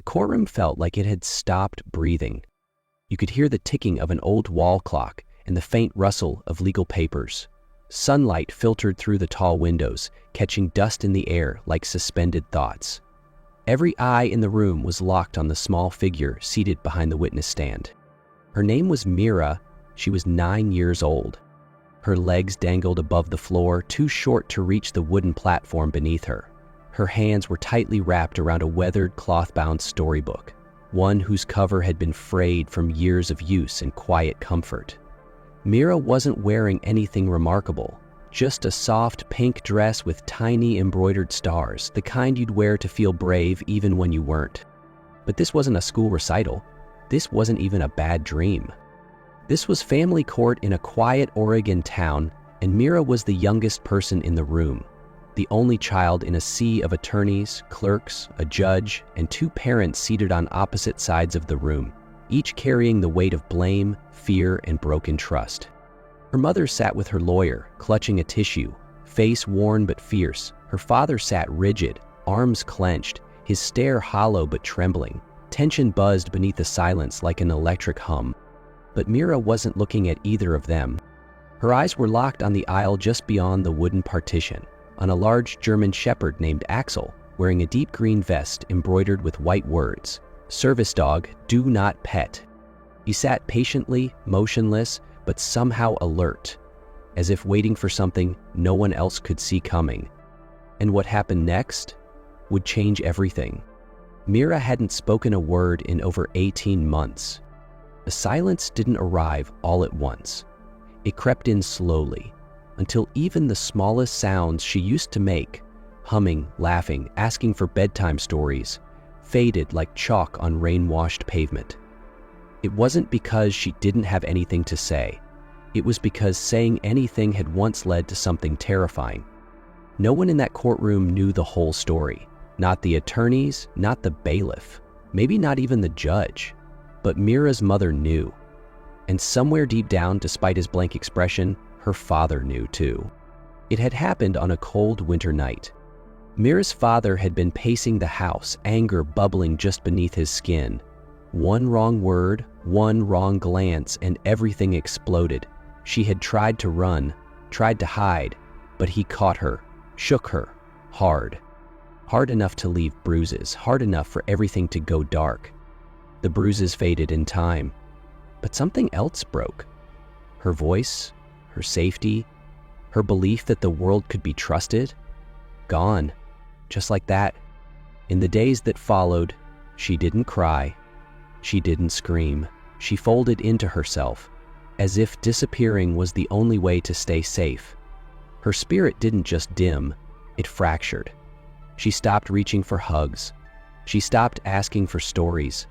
courtroom felt like it had stopped breathing. You could hear the ticking of an old wall clock and the faint rustle of legal papers. Sunlight filtered through the tall windows, catching dust in the air like suspended thoughts. Every eye in the room was locked on the small figure seated behind the witness stand. Her name was Mira. She was 9 years old. Her legs dangled above the floor, too short to reach the wooden platform beneath her. Her hands were tightly wrapped around a weathered, cloth-bound storybook, one whose cover had been frayed from years of use and quiet comfort. Mira wasn't wearing anything remarkable, just a soft pink dress with tiny embroidered stars, the kind you'd wear to feel brave even when you weren't. But this wasn't a school recital. This wasn't even a bad dream. This was family court in a quiet Oregon town, and Mira was the youngest person in the room, the only child in a sea of attorneys, clerks, a judge, and 2 parents seated on opposite sides of the room, each carrying the weight of blame, fear, and broken trust. Her mother sat with her lawyer, clutching a tissue, face worn but fierce. Her father sat rigid, arms clenched, his stare hollow but trembling. Tension buzzed beneath the silence like an electric hum. But Mira wasn't looking at either of them. Her eyes were locked on the aisle just beyond the wooden partition, on a large German shepherd named Axel, wearing a deep green vest embroidered with white words, "Service dog, do not pet." He sat patiently, motionless, but somehow alert, as if waiting for something no one else could see coming. And what happened next would change everything. Mira hadn't spoken a word in over 18 months. The silence didn't arrive all at once. It crept in slowly, until even the smallest sounds she used to make, humming, laughing, asking for bedtime stories, faded like chalk on rain-washed pavement. It wasn't because she didn't have anything to say. It was because saying anything had once led to something terrifying. No one in that courtroom knew the whole story. Not the attorneys, not the bailiff, maybe not even the judge. But Mira's mother knew. And somewhere deep down, despite his blank expression, her father knew too. It had happened on a cold winter night. Mira's father had been pacing the house, anger bubbling just beneath his skin. One wrong word, one wrong glance, and everything exploded. She had tried to run, tried to hide, but he caught her, shook her, hard. Hard enough to leave bruises, hard enough for everything to go dark. The bruises faded in time, but something else broke. Her voice, her safety, her belief that the world could be trusted, gone, just like that. In the days that followed, she didn't cry, she didn't scream. She folded into herself, as if disappearing was the only way to stay safe. Her spirit didn't just dim, it fractured. She stopped reaching for hugs. She stopped asking for stories.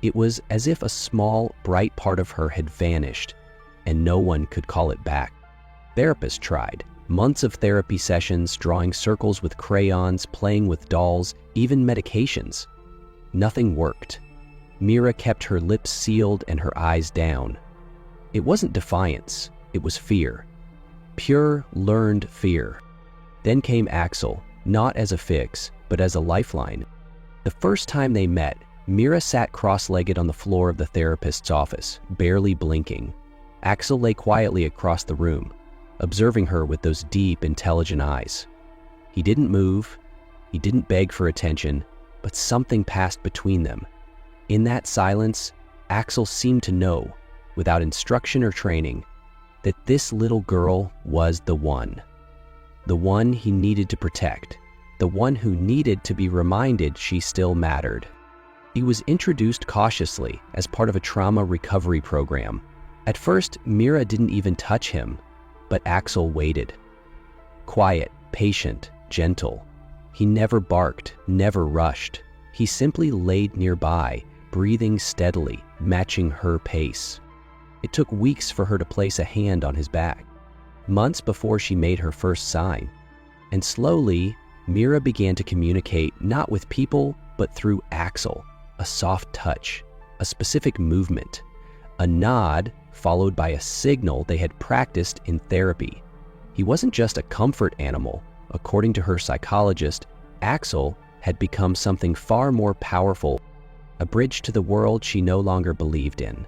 It was as if a small, bright part of her had vanished, and no one could call it back. Therapists tried. Months of therapy sessions, drawing circles with crayons, playing with dolls, even medications. Nothing worked. Mira kept her lips sealed and her eyes down. It wasn't defiance, it was fear. Pure, learned fear. Then came Axel, not as a fix, but as a lifeline. The first time they met, Mira sat cross-legged on the floor of the therapist's office, barely blinking. Axel lay quietly across the room, observing her with those deep, intelligent eyes. He didn't move, he didn't beg for attention, but something passed between them. In that silence, Axel seemed to know, without instruction or training, that this little girl was the one he needed to protect, the one who needed to be reminded she still mattered. He was introduced cautiously as part of a trauma recovery program. At first, Mira didn't even touch him, but Axel waited. Quiet, patient, gentle. He never barked, never rushed. He simply laid nearby, breathing steadily, matching her pace. It took weeks for her to place a hand on his back, months before she made her first sign. And slowly, Mira began to communicate not with people, but through Axel. A soft touch, a specific movement, a nod followed by a signal they had practiced in therapy. He wasn't just a comfort animal. According to her psychologist, Axel had become something far more powerful a bridge to the world she no longer believed in.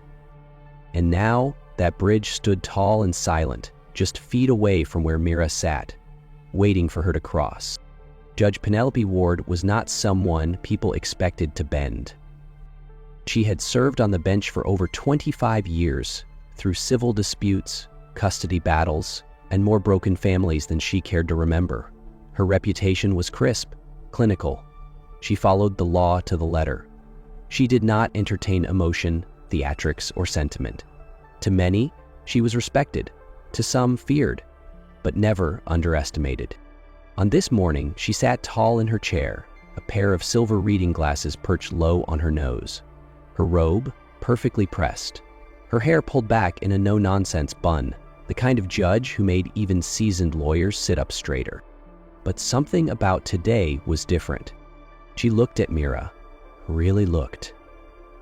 And now, that bridge stood tall and silent, just feet away from where Mira sat, waiting for her to cross. Judge Penelope Ward was not someone people expected to bend. She had served on the bench for over 25 years, through civil disputes, custody battles, and more broken families than she cared to remember. Her reputation was crisp, clinical. She followed the law to the letter. She did not entertain emotion, theatrics, or sentiment. To many, she was respected. To some, feared, but never underestimated. On this morning, she sat tall in her chair, a pair of silver reading glasses perched low on her nose. Her robe, perfectly pressed. Her hair pulled back in a no-nonsense bun, the kind of judge who made even seasoned lawyers sit up straighter. But something about today was different. She looked at Mira, really looked.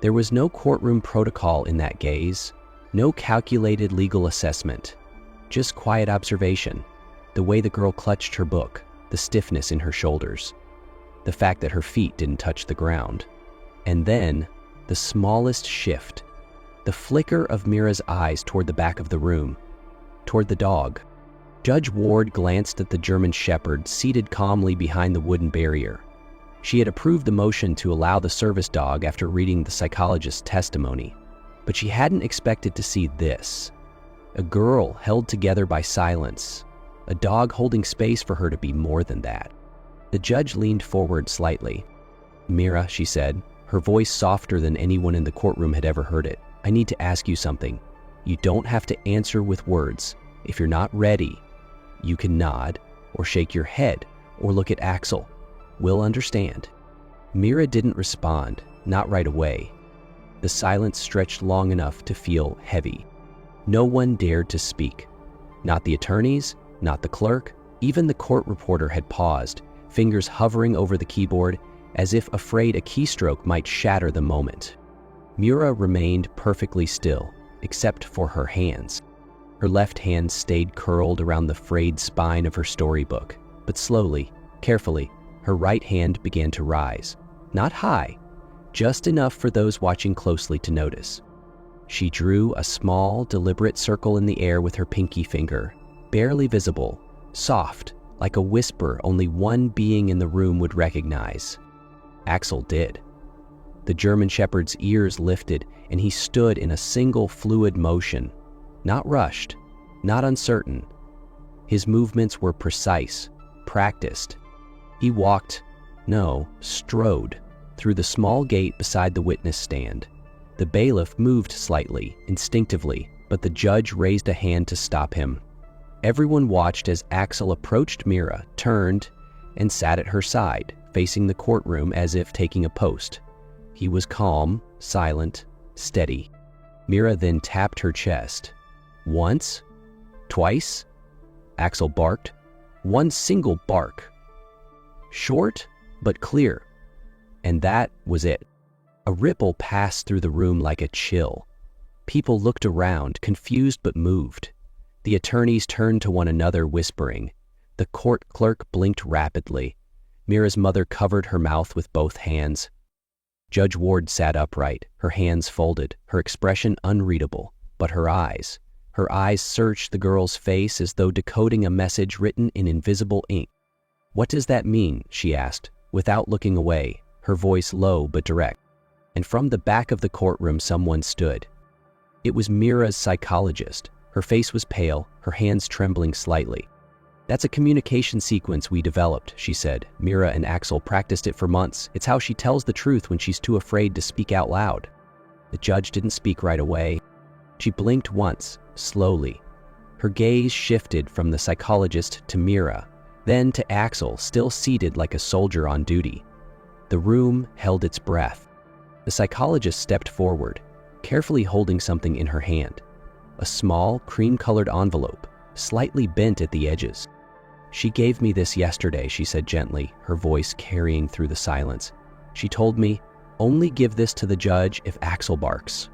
There was no courtroom protocol in that gaze, no calculated legal assessment, just quiet observation, the way the girl clutched her book, the stiffness in her shoulders, the fact that her feet didn't touch the ground. And then, the smallest shift, the flicker of Mira's eyes toward the back of the room, toward the dog. Judge Ward glanced at the German Shepherd seated calmly behind the wooden barrier. She had approved the motion to allow the service dog after reading the psychologist's testimony, but she hadn't expected to see this. A girl held together by silence, a dog holding space for her to be more than that. The judge leaned forward slightly. "Mira," she said, her voice softer than anyone in the courtroom had ever heard it, "I need to ask you something. You don't have to answer with words. If you're not ready, you can nod, or shake your head, or look at Axel. We'll understand." Mira didn't respond, not right away. The silence stretched long enough to feel heavy. No one dared to speak. Not the attorneys, not the clerk, even the court reporter had paused, fingers hovering over the keyboard, as if afraid a keystroke might shatter the moment. Mira remained perfectly still, except for her hands. Her left hand stayed curled around the frayed spine of her storybook, but slowly, carefully, her right hand began to rise. Not high, just enough for those watching closely to notice. She drew a small, deliberate circle in the air with her pinky finger, barely visible, soft, like a whisper only one being in the room would recognize. Axel did. The German Shepherd's ears lifted, and he stood in a single fluid motion, not rushed, not uncertain. His movements were precise, practiced. He strode, through the small gate beside the witness stand. The bailiff moved slightly, instinctively, but the judge raised a hand to stop him. Everyone watched as Axel approached Mira, turned, and sat at her side, facing the courtroom as if taking a post. He was calm, silent, steady. Mira then tapped her chest. Once? Twice? Axel barked. One single bark. Short, but clear. And that was it. A ripple passed through the room like a chill. People looked around, confused but moved. The attorneys turned to one another, whispering. The court clerk blinked rapidly. Mira's mother covered her mouth with both hands. Judge Ward sat upright, her hands folded, her expression unreadable, but her eyes searched the girl's face as though decoding a message written in invisible ink. "What does that mean?" she asked, without looking away, her voice low but direct. And from the back of the courtroom someone stood. It was Mira's psychologist. Her face was pale, her hands trembling slightly. "That's a communication sequence we developed," she said. "Mira and Axel practiced it for months. It's how she tells the truth when she's too afraid to speak out loud." The judge didn't speak right away. She blinked once, slowly. Her gaze shifted from the psychologist to Mira, then to Axel, still seated like a soldier on duty. The room held its breath. The psychologist stepped forward, carefully holding something in her hand. A small, cream-colored envelope, slightly bent at the edges. "She gave me this yesterday," she said gently, her voice carrying through the silence. "She told me, only give this to the judge if Axel barks."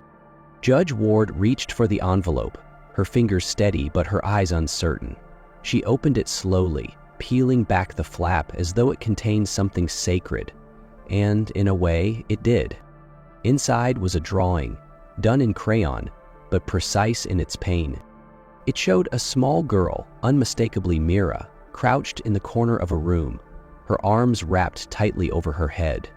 Judge Ward reached for the envelope, her fingers steady but her eyes uncertain. She opened it slowly, peeling back the flap as though it contained something sacred. And, in a way, it did. Inside was a drawing, done in crayon, but precise in its pain. It showed a small girl, unmistakably Mira, crouched in the corner of a room, her arms wrapped tightly over her head.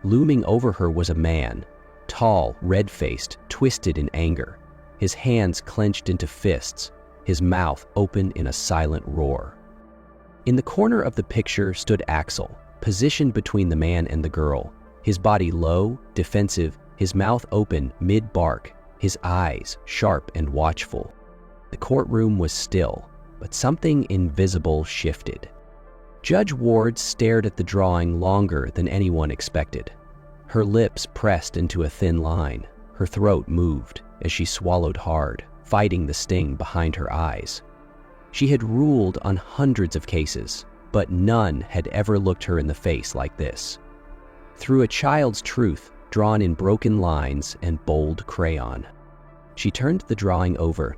Looming over her was a man, tall, red-faced, twisted in anger, his hands clenched into fists, his mouth open in a silent roar. In the corner of the picture stood Axel, positioned between the man and the girl, his body low, defensive, his mouth open mid-bark, his eyes sharp and watchful. The courtroom was still, but something invisible shifted. Judge Ward stared at the drawing longer than anyone expected. Her lips pressed into a thin line. Her throat moved as she swallowed hard, fighting the sting behind her eyes. She had ruled on hundreds of cases, but none had ever looked her in the face like this. Through a child's truth, drawn in broken lines and bold crayon. She turned the drawing over.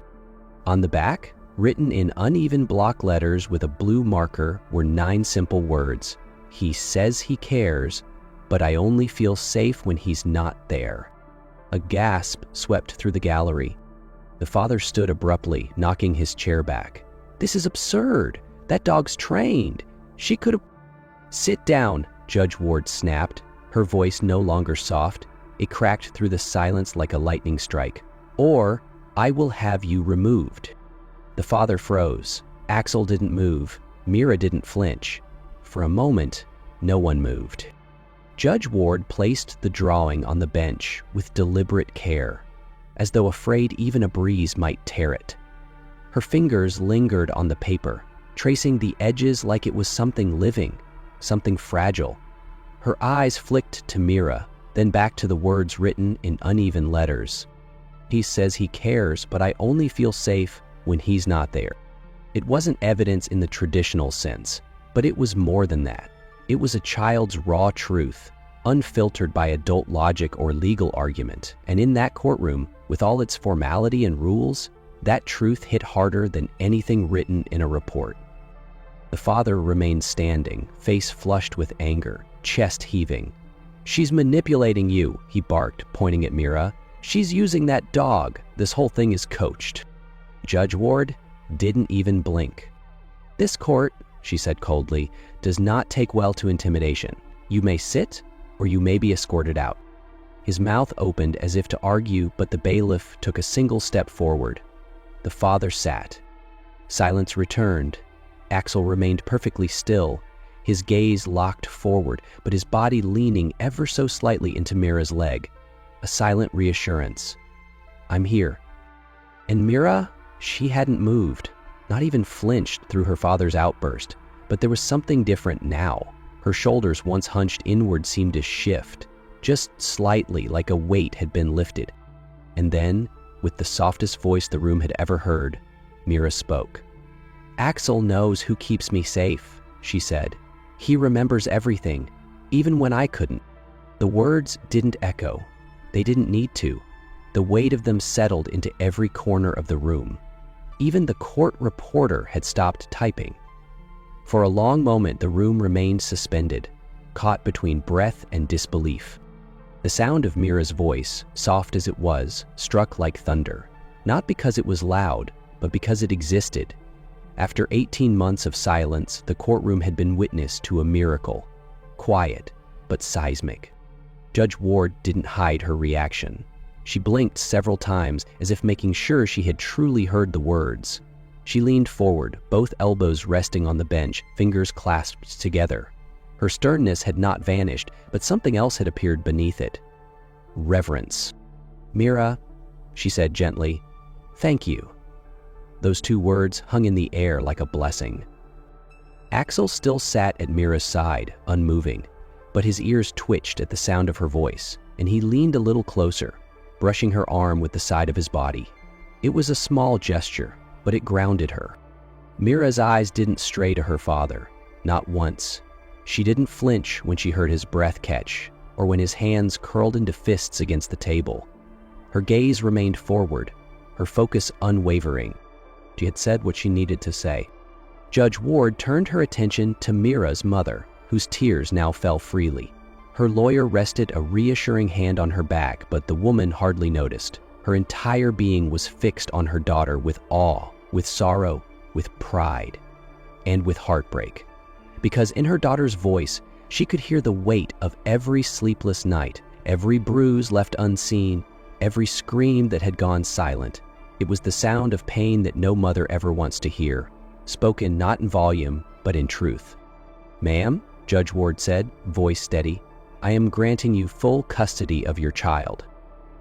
On the back, written in uneven block letters with a blue marker, were 9 simple words. He says he cares, but I only feel safe when he's not there. A gasp swept through the gallery. The father stood abruptly, knocking his chair back. This is absurd. That dog's trained. She could have... Sit down, Judge Ward snapped, her voice no longer soft. It cracked through the silence like a lightning strike. Or I will have you removed. The father froze. Axel didn't move. Mira didn't flinch. For a moment, no one moved. Judge Ward placed the drawing on the bench with deliberate care, as though afraid even a breeze might tear it. Her fingers lingered on the paper, tracing the edges like it was something living, something fragile. Her eyes flicked to Mira, then back to the words written in uneven letters. He says he cares, but I only feel safe when he's not there. It wasn't evidence in the traditional sense, but it was more than that. It was a child's raw truth, unfiltered by adult logic or legal argument. And in that courtroom, with all its formality and rules, that truth hit harder than anything written in a report. The father remained standing, face flushed with anger, chest heaving. She's manipulating you, he barked, pointing at Mira. She's using that dog. This whole thing is coached. Judge Ward didn't even blink. This court, she said coldly, does not take well to intimidation. You may sit, or you may be escorted out. His mouth opened as if to argue, but the bailiff took a single step forward. The father sat. Silence returned. Axel remained perfectly still, his gaze locked forward, but his body leaning ever so slightly into Mira's leg. A silent reassurance. I'm here. And Mira, she hadn't moved, not even flinched through her father's outburst, but there was something different now. Her shoulders, once hunched inward, seemed to shift, just slightly, like a weight had been lifted. And then, with the softest voice the room had ever heard, Mira spoke. Axel knows who keeps me safe, she said. He remembers everything, even when I couldn't. The words didn't echo. They didn't need to. The weight of them settled into every corner of the room. Even the court reporter had stopped typing. For a long moment, the room remained suspended, caught between breath and disbelief. The sound of Mira's voice, soft as it was, struck like thunder, not because it was loud, but because it existed. After 18 months of silence, the courtroom had been witness to a miracle, quiet but seismic. Judge Ward didn't hide her reaction. She blinked several times as if making sure she had truly heard the words. She leaned forward, both elbows resting on the bench, fingers clasped together. Her sternness had not vanished, but something else had appeared beneath it. Reverence. Mira, she said gently, thank you. Those two words hung in the air like a blessing. Axel still sat at Mira's side, unmoving, but his ears twitched at the sound of her voice, and he leaned a little closer, brushing her arm with the side of his body. It was a small gesture, but it grounded her. Mira's eyes didn't stray to her father, not once. She didn't flinch when she heard his breath catch, or when his hands curled into fists against the table. Her gaze remained forward, her focus unwavering. She had said what she needed to say. Judge Ward turned her attention to Mira's mother, whose tears now fell freely. Her lawyer rested a reassuring hand on her back, but the woman hardly noticed. Her entire being was fixed on her daughter with awe, with sorrow, with pride, and with heartbreak. Because in her daughter's voice, she could hear the weight of every sleepless night, every bruise left unseen, every scream that had gone silent. It was the sound of pain that no mother ever wants to hear, spoken not in volume, but in truth. "Ma'am," Judge Ward said, voice steady, "I am granting you full custody of your child."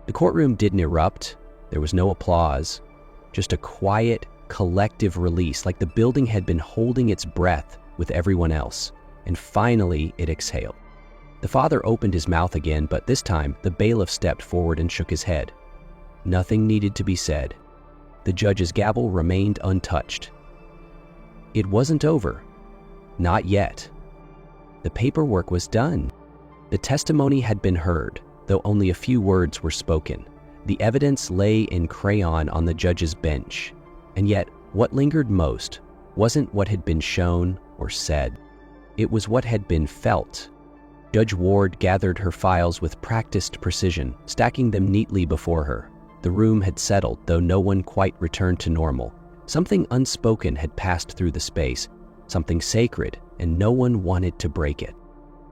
The courtroom didn't erupt. There was no applause, just a quiet, collective release, like the building had been holding its breath with everyone else, and finally it exhaled. The father opened his mouth again, but this time the bailiff stepped forward and shook his head. Nothing needed to be said. The judge's gavel remained untouched. It wasn't over. Not yet. The paperwork was done. The testimony had been heard, though only a few words were spoken. The evidence lay in crayon on the judge's bench. And yet, what lingered most wasn't what had been shown or said. It was what had been felt. Judge Ward gathered her files with practiced precision, stacking them neatly before her. The room had settled, though no one quite returned to normal. Something unspoken had passed through the space, something sacred, and no one wanted to break it.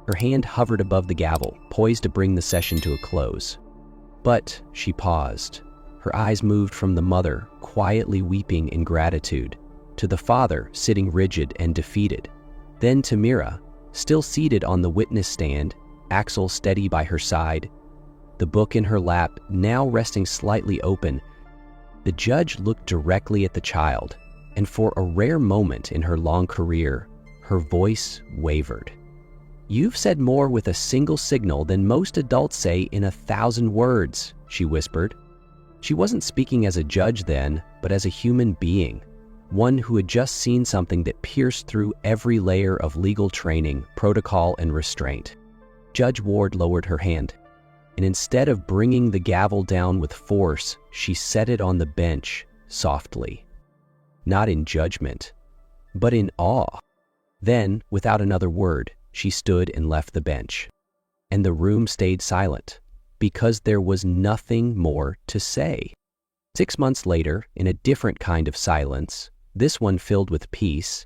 Her hand hovered above the gavel, poised to bring the session to a close. But she paused. Her eyes moved from the mother, quietly weeping in gratitude, to the father, sitting rigid and defeated. Then to Mira, still seated on the witness stand, Axel steady by her side, the book in her lap now resting slightly open. The judge looked directly at the child, and for a rare moment in her long career, her voice wavered. "You've said more with a single signal than most adults say in 1,000 words, she whispered. She wasn't speaking as a judge then, but as a human being, one who had just seen something that pierced through every layer of legal training, protocol, and restraint. Judge Ward lowered her hand, and instead of bringing the gavel down with force, she set it on the bench softly. Not in judgment, but in awe. Then, without another word, she stood and left the bench. And the room stayed silent, because there was nothing more to say. 6 months later, in a different kind of silence, this one filled with peace,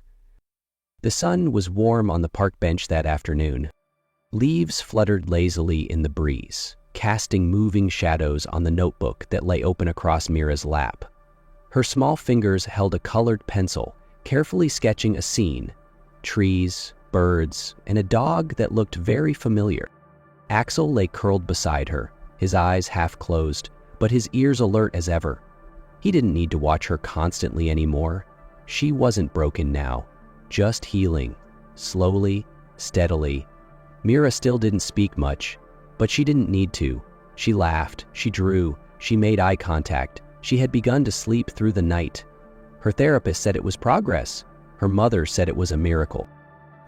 the sun was warm on the park bench that afternoon. Leaves fluttered lazily in the breeze, casting moving shadows on the notebook that lay open across Mira's lap. Her small fingers held a colored pencil, carefully sketching a scene: trees, birds, and a dog that looked very familiar. Axel lay curled beside her, his eyes half closed, but his ears alert as ever. He didn't need to watch her constantly anymore. She wasn't broken now, just healing, slowly, steadily. Mira still didn't speak much, but she didn't need to. She laughed, she drew, she made eye contact. She had begun to sleep through the night. Her therapist said it was progress. Her mother said it was a miracle.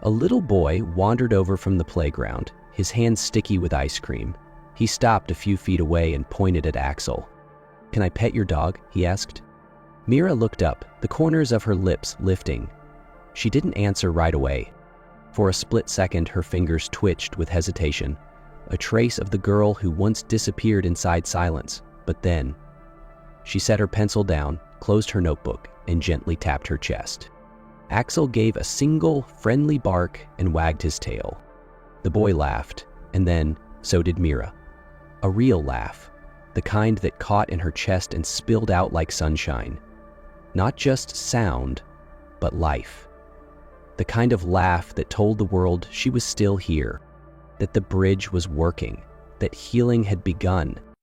A little boy wandered over from the playground, his hands sticky with ice cream. He stopped a few feet away and pointed at Axel. "Can I pet your dog?" he asked. Mira looked up, the corners of her lips lifting. She didn't answer right away. For a split second, her fingers twitched with hesitation, a trace of the girl who once disappeared inside silence. But then, she set her pencil down, closed her notebook, and gently tapped her chest. Axel gave a single, friendly bark and wagged his tail. The boy laughed, and then so did Mira. A real laugh, the kind that caught in her chest and spilled out like sunshine. Not just sound, but life. The kind of laugh that told the world she was still here, that the bridge was working, that healing had begun,